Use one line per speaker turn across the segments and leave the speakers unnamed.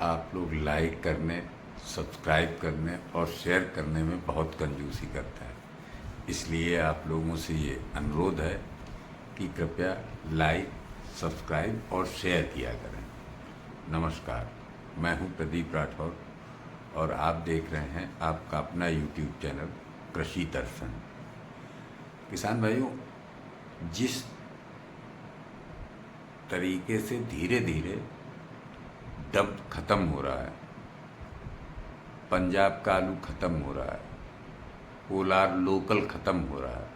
आप लोग लाइक करने, सब्सक्राइब करने और शेयर करने में बहुत कंजूसी करते हैं। इसलिए आप लोगों से ये अनुरोध है कि कृपया लाइक, सब्सक्राइब और शेयर किया करें। नमस्कार, मैं हूं प्रदीप राठौर और आप देख रहे हैं आपका अपना यूट्यूब चैनल कृषि दर्शन। किसान भाइयों, जिस तरीके से धीरे धीरे डंप खत्म हो रहा है, पंजाब का आलू खत्म हो रहा है, कोलार लोकल खत्म हो रहा है,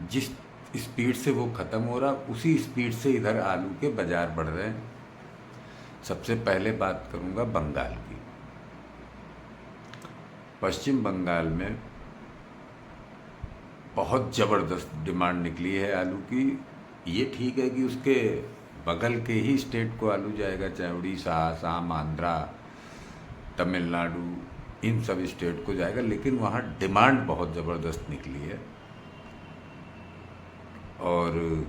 जिस स्पीड से वो खत्म हो रहा उसी स्पीड से इधर आलू के बाजार बढ़ रहे हैं। सबसे पहले बात करूंगा बंगाल की। पश्चिम बंगाल में बहुत ज़बरदस्त डिमांड निकली है आलू की। ये ठीक है कि उसके बगल के ही स्टेट को आलू जाएगा, चाहे उड़ीसा, आसाम, आंध्रा, तमिलनाडु, इन सब स्टेट को जाएगा, लेकिन वहाँ डिमांड बहुत ज़बरदस्त निकली है। और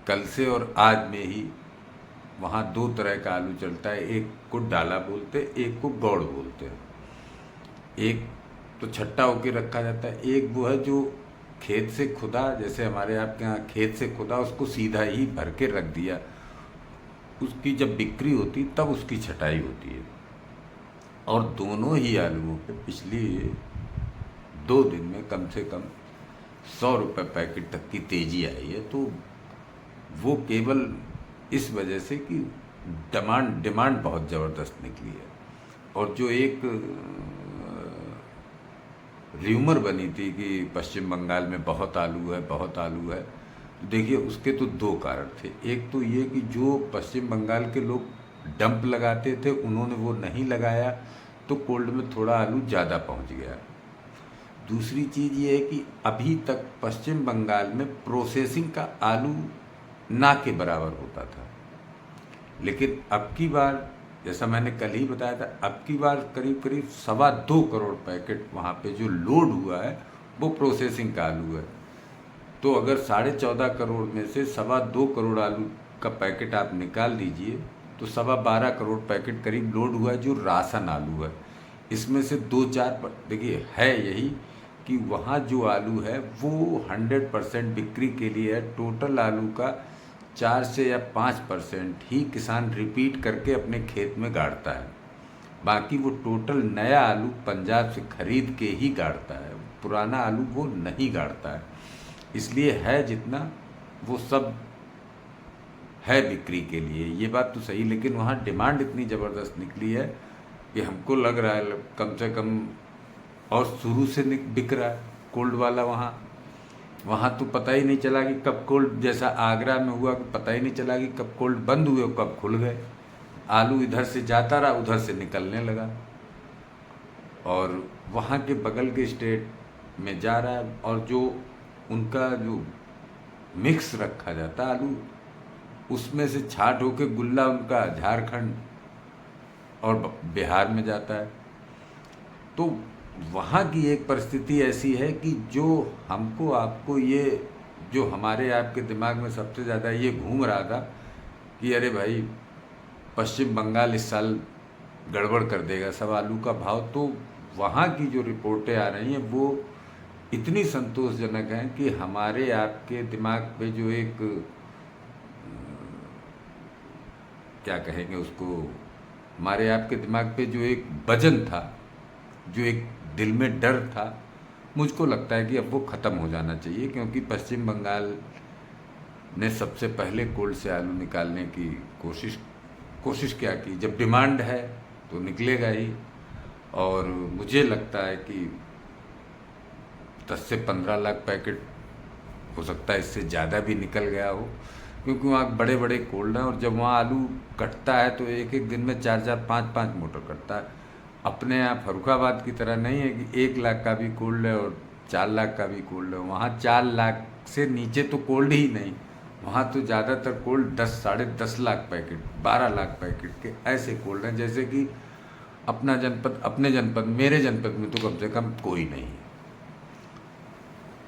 कल से और आज में ही वहाँ दो तरह का आलू चलता है। एक को डाला बोलते, एक को गौड़ बोलते हैं। एक तो छट्टा होके रखा जाता है, एक वो है जो खेत से खुदा, जैसे हमारे आपके यहाँ खेत से खुदा, उसको सीधा ही भर के रख दिया। उसकी जब बिक्री होती तब उसकी छटाई होती है। और दोनों ही आलूओं पे पिछले 2 दिन में कम से कम 100 रुपये पैकेट तक की तेज़ी आई है। तो वो केवल इस वजह से कि डिमांड बहुत ज़बरदस्त निकली है। और जो एक र्यूमर बनी थी कि पश्चिम बंगाल में बहुत आलू है, बहुत आलू है, तो देखिए उसके तो 2 कारण थे। एक तो ये कि जो पश्चिम बंगाल के लोग डंप लगाते थे उन्होंने वो नहीं लगाया, तो कोल्ड में थोड़ा आलू ज़्यादा पहुंच गया। दूसरी चीज़ ये है कि अभी तक पश्चिम बंगाल में प्रोसेसिंग का आलू ना के बराबर होता था, लेकिन अब की बार, जैसा मैंने कल ही बताया था, अब की बार करीब करीब 2.25 करोड़ पैकेट वहाँ पे जो लोड हुआ है वो प्रोसेसिंग का आलू है। तो अगर 14.5 करोड़ में से 2.25 करोड़ आलू का पैकेट आप निकाल दीजिए तो 12.25 करोड़ पैकेट करीब लोड हुआ है जो राशन आलू है। इसमें से 2-4 देखिए है यही कि वहाँ जो आलू है वो 100% बिक्री के लिए है। टोटल आलू का 4 से या 5% ही किसान रिपीट करके अपने खेत में गाड़ता है। बाकी वो टोटल नया आलू पंजाब से खरीद के ही गाड़ता है, पुराना आलू वो नहीं गाड़ता है। इसलिए है जितना वो सब है बिक्री के लिए, ये बात तो सही। लेकिन वहाँ डिमांड इतनी ज़बरदस्त निकली है कि हमको लग रहा है कम से कम, और शुरू से बिक रहा है कोल्ड वाला। वहाँ तो पता ही नहीं चला कि कब कोल्ड, जैसा आगरा में हुआ कि पता ही नहीं चला कि कब कोल्ड बंद हुए और कब खुल गए। आलू इधर से जाता रहा, उधर से निकलने लगा, और वहाँ के बगल के स्टेट में जा रहा है। और जो उनका जो मिक्स रखा जाता आलू, उसमें से छाट होके गुल्ला उनका झारखंड और बिहार में जाता है। तो वहाँ की एक परिस्थिति ऐसी है कि जो हमको आपको ये, जो हमारे आपके दिमाग में सबसे ज़्यादा ये घूम रहा था कि अरे भाई पश्चिम बंगाल इस साल गड़बड़ कर देगा सब आलू का भाव, तो वहाँ की जो रिपोर्टें आ रही हैं वो इतनी संतोषजनक हैं कि हमारे आपके दिमाग पे जो एक क्या कहेंगे उसको, हमारे आपके दिमाग पे जो एक वजन था, जो एक दिल में डर था, मुझको लगता है कि अब वो ख़त्म हो जाना चाहिए। क्योंकि पश्चिम बंगाल ने सबसे पहले कोल्ड से आलू निकालने की कोशिश क्या की। जब डिमांड है तो निकलेगा ही, और मुझे लगता है कि 10 से 15 लाख पैकेट हो सकता है इससे ज़्यादा भी निकल गया हो, क्योंकि वहाँ बड़े बड़े कोल्ड हैं। और जब वहाँ आलू कटता है तो एक एक दिन में 4-4, 5-5 मोटर कटता है। अपने यहाँ फर्रुखाबाद की तरह नहीं है कि 1 लाख का भी कोल्ड है और 4 लाख का भी कोल्ड है। वहाँ 4 लाख से नीचे तो कोल्ड ही नहीं, वहाँ तो ज़्यादातर cold 10, 10.5 lakh packet, 12 lakh packet के ऐसे कोल्ड हैं। जैसे कि अपने जनपद, मेरे जनपद में तो कम से कम कोई नहीं है।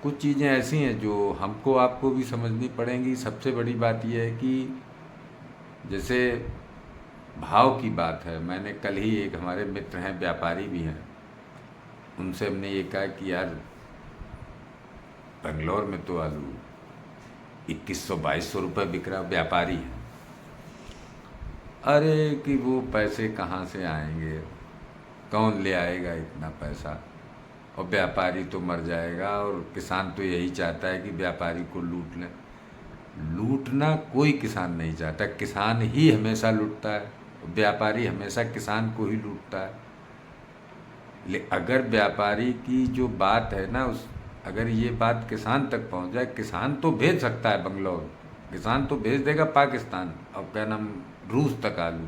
कुछ चीज़ें ऐसी हैं जो हमको आपको भी समझनी पड़ेंगी। सबसे बड़ी बात यह है कि जैसे भाव की बात है, मैंने कल ही एक हमारे मित्र हैं, व्यापारी भी हैं, उनसे हमने ये कहा कि यार बेंगलोर में तो आलू 2100-2200 रुपये बिक रहा, व्यापारी है। अरे कि वो पैसे कहाँ से आएंगे, कौन ले आएगा इतना पैसा, और व्यापारी तो मर जाएगा, और किसान तो यही चाहता है कि व्यापारी को लूट लें। लूटना कोई किसान नहीं चाहता, किसान ही हमेशा लूटता है, व्यापारी हमेशा किसान को ही लूटता है। अगर व्यापारी की जो बात है ना, अगर ये बात किसान तक पहुंच जाए, किसान तो भेज सकता है बंगलौर, किसान तो भेज देगा पाकिस्तान और क्या नाम रूस तक आलू।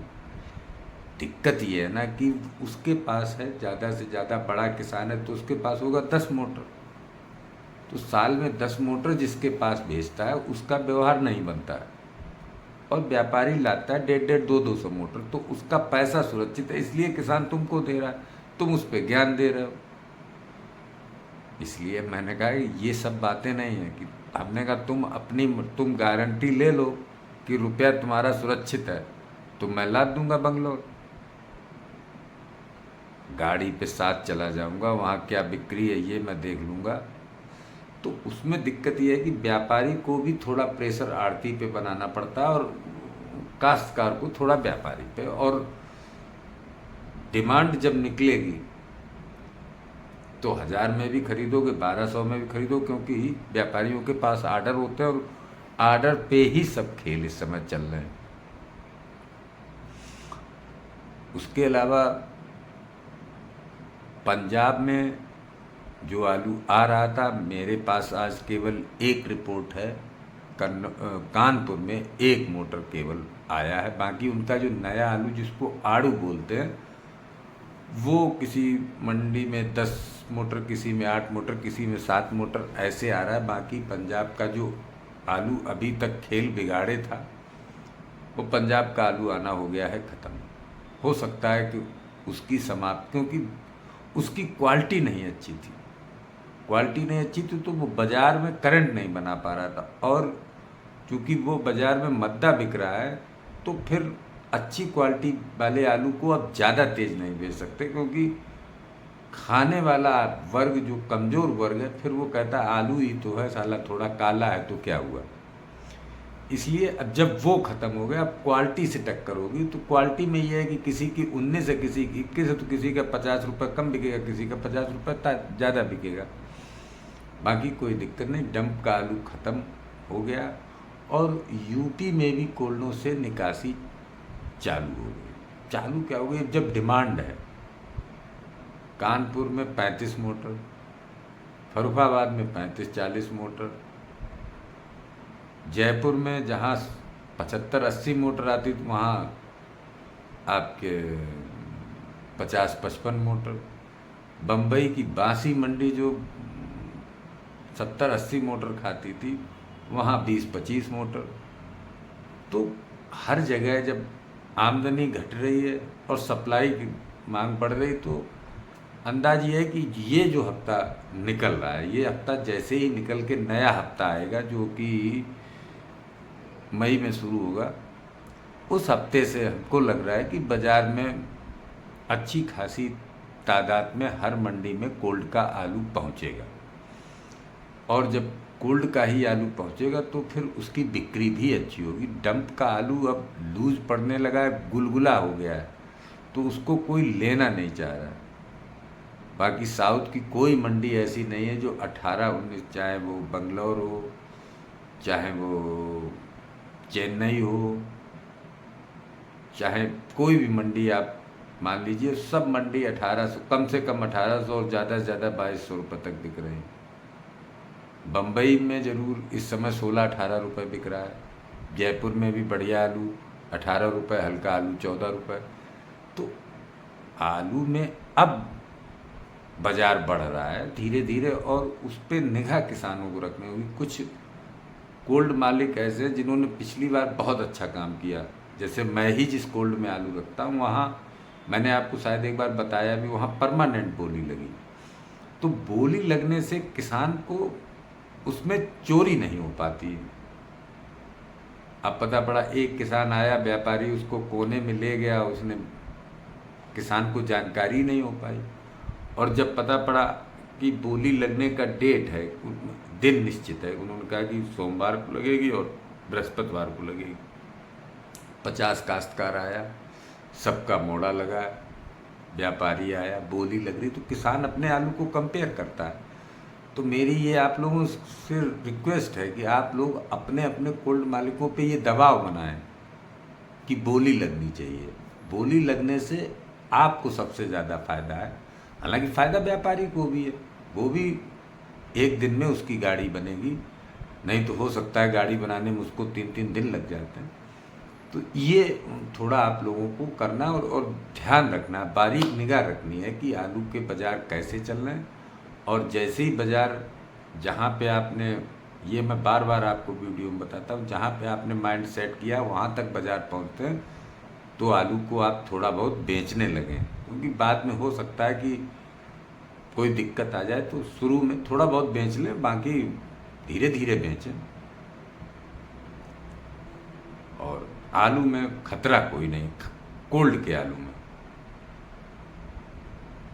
दिक्कत ये है ना कि उसके पास है ज़्यादा से ज़्यादा, बड़ा किसान है तो उसके पास होगा 10 मोटर, तो साल में 10 मोटर जिसके पास भेजता है उसका व्यवहार नहीं बनता है, और व्यापारी लाता है 1.5 200 मोटर, तो उसका पैसा सुरक्षित है, इसलिए किसान तुमको दे रहा है, तुम उस पर ज्ञान दे रहे हो। इसलिए मैंने कहा ये सब बातें नहीं है कि हमने कहा तुम गारंटी ले लो कि रुपया तुम्हारा सुरक्षित है तो मैं लाद दूंगा बंगलोर, गाड़ी पे साथ चला जाऊंगा, वहाँ क्या बिक्री है ये मैं देख लूँगा। तो उसमें दिक्कत ये है कि व्यापारी को भी थोड़ा प्रेशर आड़ती पे बनाना पड़ता है, और काश्तकार को थोड़ा व्यापारी पे, और डिमांड जब निकलेगी तो 1000 में भी खरीदोगे, 1200 में भी खरीदो, क्योंकि व्यापारियों के पास आर्डर होते हैं, और आर्डर पे ही सब खेल इस समय चल रहे हैं। उसके अलावा पंजाब में जो आलू आ रहा था, मेरे पास आज केवल एक रिपोर्ट है, कानपुर में 1 मोटर केवल आया है। बाकी उनका जो नया आलू जिसको आड़ू बोलते हैं, वो किसी मंडी में 10 मोटर, किसी में 8 मोटर, किसी में 7 मोटर ऐसे आ रहा है। बाकी पंजाब का जो आलू अभी तक खेल बिगाड़े था, वो पंजाब का आलू आना हो गया है ख़त्म। हो सकता है कि उसकी समाप्ति, क्योंकि उसकी क्वालिटी नहीं अच्छी थी, क्वालिटी नहीं अच्छी थी तो वो बाज़ार में करंट नहीं बना पा रहा था, और चूँकि वो बाज़ार में मद्दा बिक रहा है तो फिर अच्छी क्वालिटी वाले आलू को अब ज़्यादा तेज़ नहीं बेच सकते, क्योंकि खाने वाला वर्ग जो कमज़ोर वर्ग है, फिर वो कहता है आलू ही तो है साला, थोड़ा काला है तो क्या हुआ। इसलिए अब जब वो ख़त्म हो गया, अब क्वालिटी से टक्कर होगी, तो क्वालिटी में ये है कि किसी की 19 है, किसी की 21 है, तो किसी का 50 रुपये कम बिकेगा, किसी का 50 रुपये ज़्यादा बिकेगा। बाकी कोई दिक्कत नहीं, डंप का आलू ख़त्म हो गया, और यूपी में भी कोल्डों से निकासी चालू हो गई। चालू क्या हो गई, जब डिमांड है। कानपुर में 35 मोटर, फर्रुखाबाद में 35-40 मोटर, जयपुर में जहाँ 75-80 मोटर आती तो वहाँ आपके 50-55 मोटर, बम्बई की बासी मंडी जो 70-80 मोटर खाती थी वहाँ 20-25 मोटर। तो हर जगह जब आमदनी घट रही है और सप्लाई की मांग बढ़ रही, तो अंदाज ये है कि ये जो हफ्ता निकल रहा है, ये हफ्ता जैसे ही निकल के नया हफ्ता आएगा जो कि मई में शुरू होगा, उस हफ्ते से हमको लग रहा है कि बाज़ार में अच्छी खासी तादाद में हर मंडी में कोल्ड का आलू पहुंचेगा, और जब कोल्ड का ही आलू पहुंचेगा तो फिर उसकी बिक्री भी अच्छी होगी। डंप का आलू अब लूज पड़ने लगा है, गुलगुला हो गया है, तो उसको कोई लेना नहीं चाह रहा। बाकी साउथ की कोई मंडी ऐसी नहीं है जो 18-19, चाहे वो बंगलौर हो, चाहे वो चेन्नई हो, चाहे कोई भी मंडी आप मान लीजिए, सब मंडी 1800, कम से कम 1800 और ज़्यादा से ज़्यादा 2200 रुपये तक बिक रहे हैं। बम्बई में ज़रूर इस समय 16-18 रुपये बिक रहा है, जयपुर में भी बढ़िया आलू 18 रुपये, हल्का आलू 14 रुपये। तो आलू में अब बाज़ार बढ़ रहा है धीरे धीरे, और उस पर निगाह किसानों को रखनी होगी। कुछ कोल्ड मालिक ऐसे जिन्होंने पिछली बार बहुत अच्छा काम किया, जैसे मैं ही जिस कोल्ड में आलू रखता हूँ, वहाँ मैंने आपको शायद एक बार बताया भी, वहाँ परमानेंट बोली लगी। तो बोली लगने से किसान को उसमें चोरी नहीं हो पाती है। अब पता पड़ा एक किसान आया, व्यापारी उसको कोने में ले गया, उसने किसान को जानकारी नहीं हो पाई, और जब पता पड़ा कि बोली लगने का डेट है, दिन निश्चित है, उन्होंने कहा कि सोमवार को लगेगी और बृहस्पतिवार को लगेगी। 50 काश्तकार आया, सबका मोड़ा लगा, व्यापारी आया, बोली लग रही, तो किसान अपने आलू को कंपेयर करता है। तो मेरी ये आप लोगों से रिक्वेस्ट है कि आप लोग अपने अपने कोल्ड मालिकों पे ये दबाव बनाएं कि बोली लगनी चाहिए। बोली लगने से आपको सबसे ज़्यादा फ़ायदा है। हालांकि फ़ायदा व्यापारी को भी है, वो भी एक दिन में उसकी गाड़ी बनेगी, नहीं तो हो सकता है गाड़ी बनाने में उसको 3-3 दिन लग जाते हैं। तो ये थोड़ा आप लोगों को करना और ध्यान रखना, बारीक निगाह रखनी है कि आलू के बाज़ार कैसे चल रहे हैं। और जैसे ही बाज़ार, जहाँ पे आपने, ये मैं बार बार आपको वीडियो में बताता हूँ, जहाँ पे आपने माइंड सेट किया वहाँ तक बाज़ार पहुँचते हैं तो आलू को आप थोड़ा बहुत बेचने लगें, क्योंकि बाद में हो सकता है कि कोई दिक्कत आ जाए, तो शुरू में थोड़ा बहुत बेच लें, बाकी धीरे धीरे बेचें। और आलू में खतरा कोई नहीं, कोल्ड के आलू में।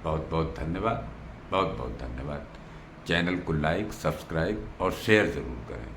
बहुत बहुत धन्यवाद, बहुत बहुत धन्यवाद। चैनल को लाइक, सब्सक्राइब और शेयर ज़रूर करें।